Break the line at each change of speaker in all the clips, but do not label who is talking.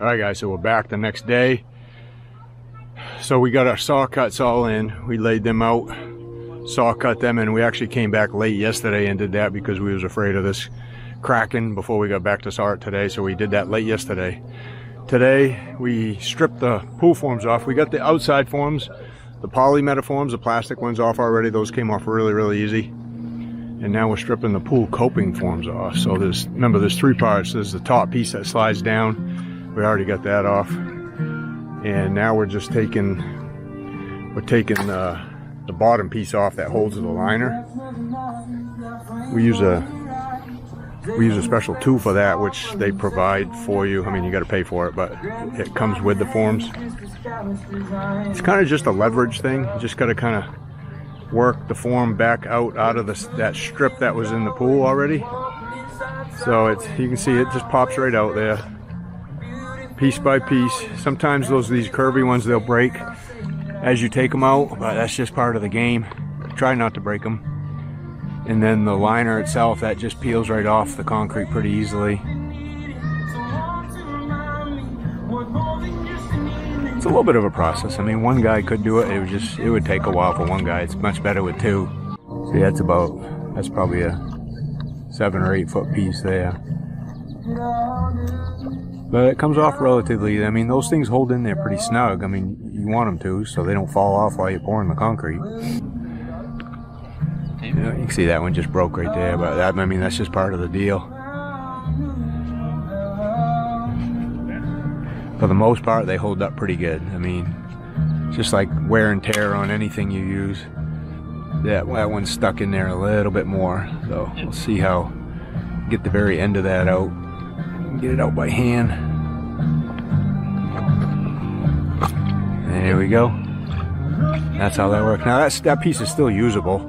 All right, guys, so we're back the next day. So we got our saw cuts all in. We laid them out, saw cut them, and we actually came back late yesterday and did that because we was afraid of this cracking before we got back to saw it today. So we did that late yesterday. Today we stripped the pool forms off. We got the outside forms, the poly metaforms, the plastic ones off already. Those came off really easy. And now we're stripping the pool coping forms off. So remember there's three parts. There's the top piece that slides down. We already got that off. And now we're just taking the bottom piece off that holds the liner. We use a special tool for that, which they provide for you. I mean, you got to pay for it, but it comes with the forms. It's kind of just a leverage thing. You just got to kind of work the form back out of that strip that was in the pool already. So you can see it just pops right out there, piece by piece. Sometimes these curvy ones, they'll break as you take them out, but that's just part of the game. Try not to break them. And then the liner itself, that just peels right off the concrete pretty easily. It's a little bit of a process. I mean, one guy could do it. It would take a while for one guy. It's much better with two. See, that's probably a 7 or 8 foot piece there. But it comes off relatively. I mean, those things hold in there pretty snug. I mean, you want them to, so they don't fall off while you're pouring the concrete. You can see that one just broke right there, but I mean, that's just part of the deal. For the most part, they hold up pretty good. I mean, just like wear and tear on anything you use. That one's stuck in there a little bit more. So we'll see how, get the very end of that out. Get it out by hand. And here we go. That's how that works. Now that piece is still usable.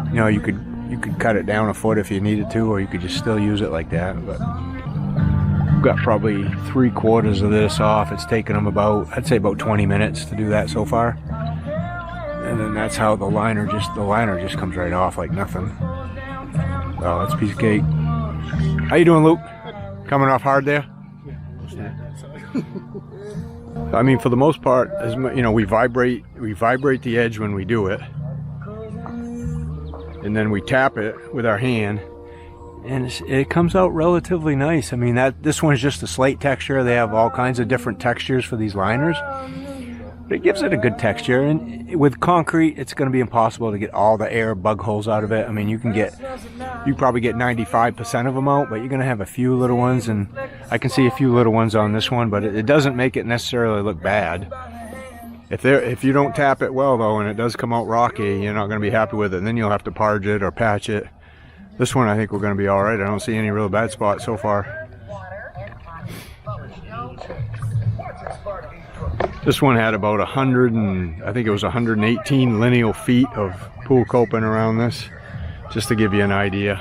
You know, you could cut it down a foot if you needed to, or you could just still use it like that. But we've got probably 3/4 of this off. It's taken them I'd say about 20 minutes to do that so far. And then that's how the liner just comes right off like nothing. Oh, that's a piece of cake. How you doing, Luke? Coming off hard there? Yeah. I mean, for the most part, you know, we vibrate the edge when we do it, and then we tap it with our hand, and it comes out relatively nice. I mean, this one's just a slate texture. They have all kinds of different textures for these liners, but it gives it a good texture. And with concrete, it's going to be impossible to get all the air bug holes out of it. I mean, you probably get 95% of them out, but you're going to have a few little ones, and I can see a few little ones on this one, but it doesn't make it necessarily look bad. If you don't tap it well, though, and it does come out rocky, you're not going to be happy with it, and then you'll have to parge it or patch it. This one, I think we're going to be all right. I don't see any real bad spots so far. This one had about 118 lineal feet of pool coping around this, just to give you an idea.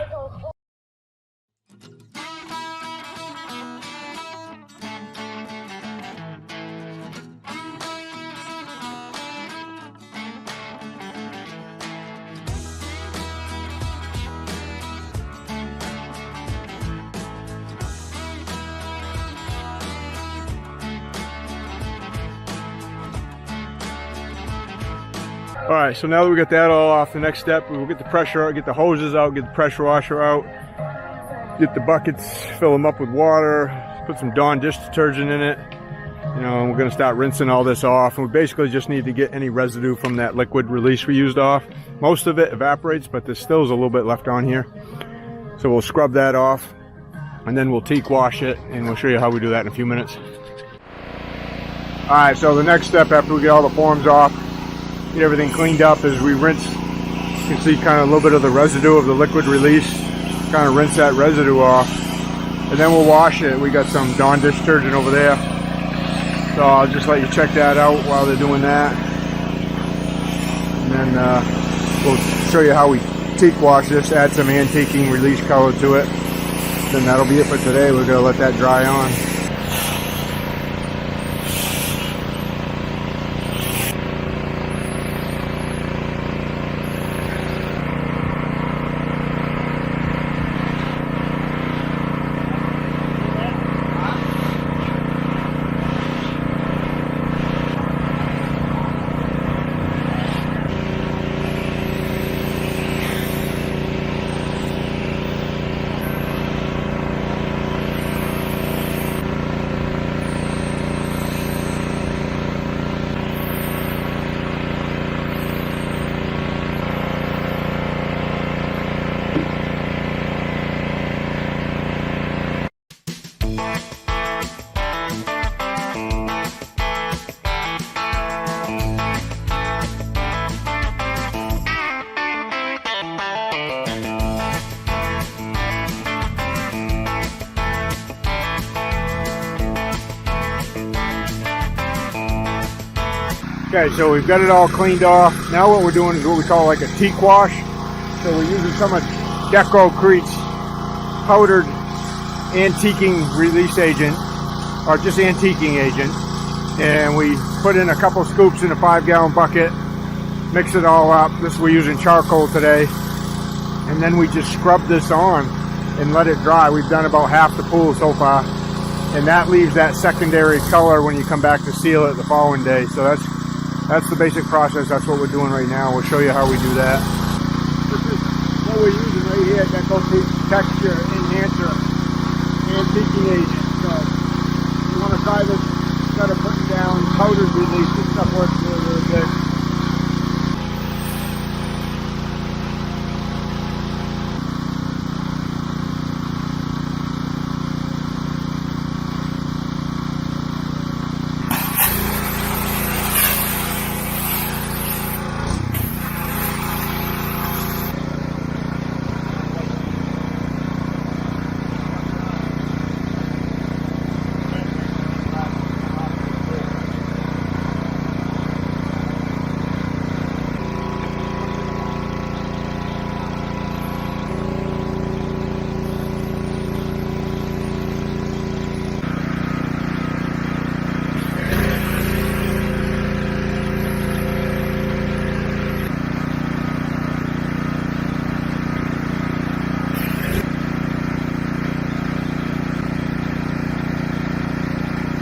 Alright, so now that we got that all off, the next step, we'll get the pressure out, get the hoses out, get the pressure washer out, get the buckets, fill them up with water, put some Dawn dish detergent in it. You know, and we're going to start rinsing all this off, and we basically just need to get any residue from that liquid release we used off. Most of it evaporates, but there still is a little bit left on here. So we'll scrub that off, and then we'll Tique wash it, and we'll show you how we do that in a few minutes. Alright, so the next step after we get all the forms off, get everything cleaned up, is we rinse. You can see kind of a little bit of the residue of the liquid release. Kind of rinse that residue off, and then we'll wash it. We got some Dawn dish detergent over there, so I'll just let you check that out while they're doing that, and then we'll show you how we Tique wash this. Add some antiquing release color to it. Then that'll be it for today. We're gonna let that dry on. Okay, so we've got it all cleaned off. Now what we're doing is what we call like a Tique wash. So we're using some of Decocrete's powdered antiquing release agent, or just antiquing agent. And we put in a couple scoops in a 5-gallon bucket, mix it all up. We're using charcoal today. And then we just scrub this on and let it dry. We've done about half the pool so far. And that leaves that secondary color when you come back to seal it the following day. So that's the basic process. That's what we're doing right now. We'll show you how we do that. This is what we're using right here, Decocrete Texture Enhancer Antiquing Agent. So if you want to try this, instead of putting down powdered release, this stuff works really, really good.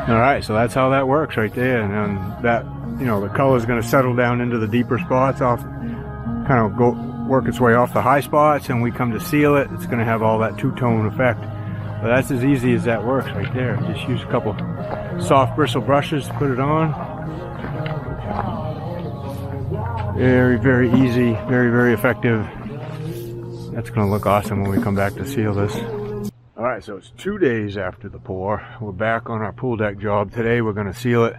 All right, so that's how that works right there. And then that, you know, the color is going to settle down into the deeper spots, off, kind of go work its way off the high spots, and we come to seal it. It's going to have all that two-tone effect. But that's as easy as that works right there. Just use a couple soft bristle brushes to put it on. Very, very easy, very, very effective. That's going to look awesome when we come back to seal this. All right, so it's 2 days after the pour. We're back on our pool deck job. Today we're going to seal it.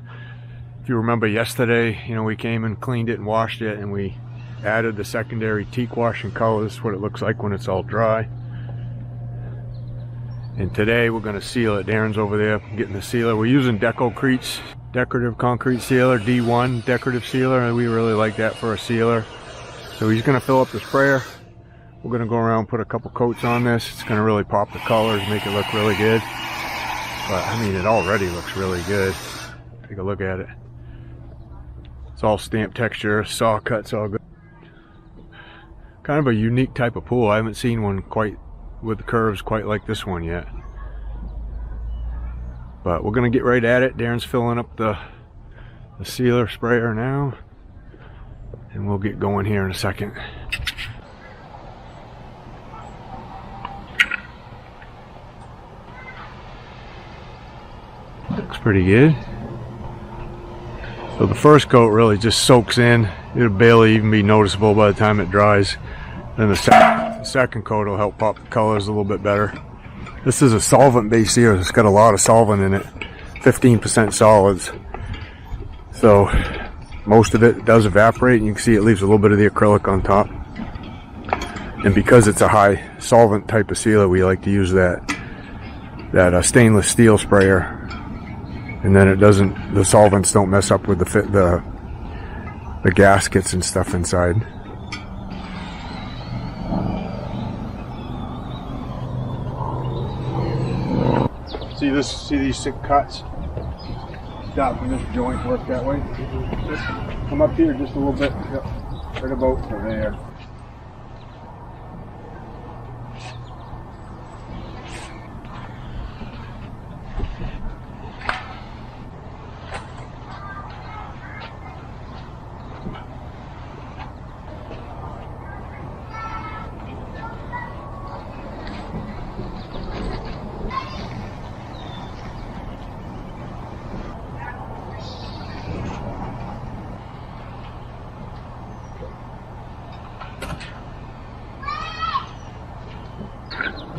If you remember yesterday, you know, we came and cleaned it and washed it, and we added the secondary Tique wash and color. This is what it looks like when it's all dry. And today we're going to seal it. Darren's over there getting the sealer. We're using Decocrete's decorative concrete sealer, D1 decorative sealer, and we really like that for a sealer. So he's going to fill up the sprayer. We're going to go around and put a couple coats on this. It's going to really pop the colors, make it look really good. But I mean, it already looks really good. Take a look at it. It's all stamp texture, saw cuts, all good. Kind of a unique type of pool. I haven't seen one quite with the curves quite like this one yet. But we're going to get right at it. Darren's filling up the sealer sprayer now. And we'll get going here in a second. Looks pretty good. So the first coat really just soaks in. It'll barely even be noticeable by the time it dries. Then the second coat will help pop the colors a little bit better. This is a solvent based sealer. It's got a lot of solvent in it. 15% solids. So most of it does evaporate, and you can see it leaves a little bit of the acrylic on top. And because it's a high solvent type of sealer, we like to use that stainless steel sprayer. And then it doesn't, the solvents don't mess up with the gaskets and stuff inside. See these thick cuts? Stop from this joint, work that way. Just come up here just a little bit. Yep. Right about to there.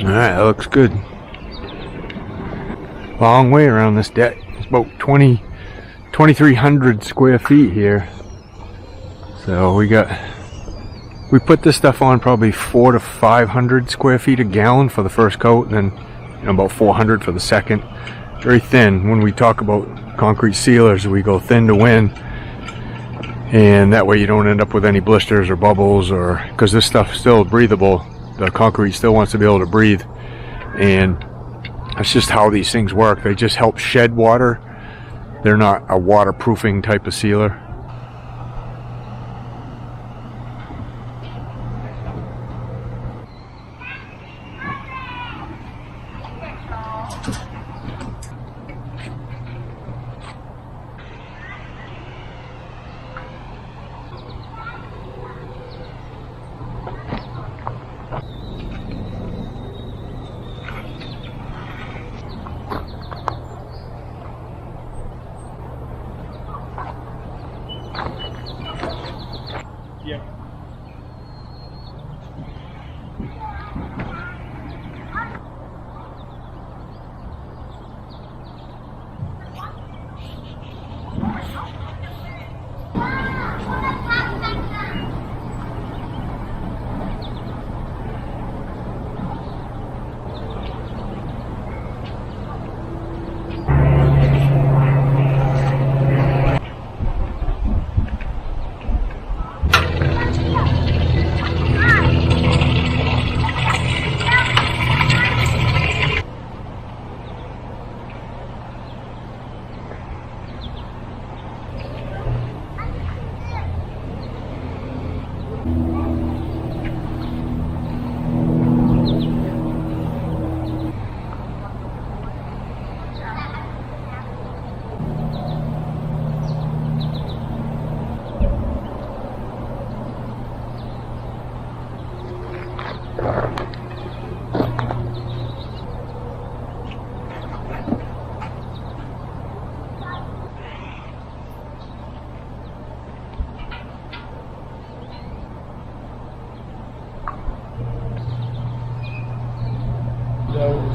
Alright, that looks good. Long way around this deck. It's about 2,300 square feet here. So we put this stuff on probably 400 to 500 square feet a gallon for the first coat, and then about 400 for the second. Very thin. When we talk about concrete sealers, we go thin to win. and that way you don't end up with any blisters or bubbles, or because this stuff's still breathable. The concrete still wants to be able to breathe, and that's just how these things work. They just help shed water. They're not a waterproofing type of sealer.
Yeah.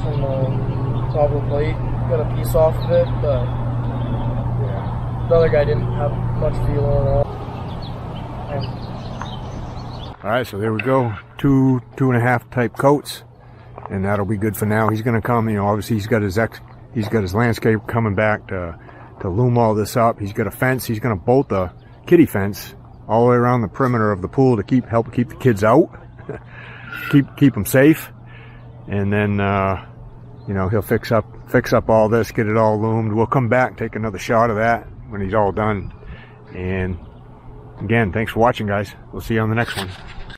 From the top of the plate, got a piece off of it, but yeah, the other guy didn't have much feel on it.
All right, so there we go. 2.5 type coats, and that'll be good for now. He's going to come, you know, obviously he's got his landscape coming back to loom all this up. He's got a fence. He's going to bolt the kiddie fence all the way around the perimeter of the pool to help keep the kids out, keep them safe. And then you know, he'll fix up all this, get it all loomed. We'll come back, take another shot of that when he's all done. And again, thanks for watching, guys. We'll see you on the next one.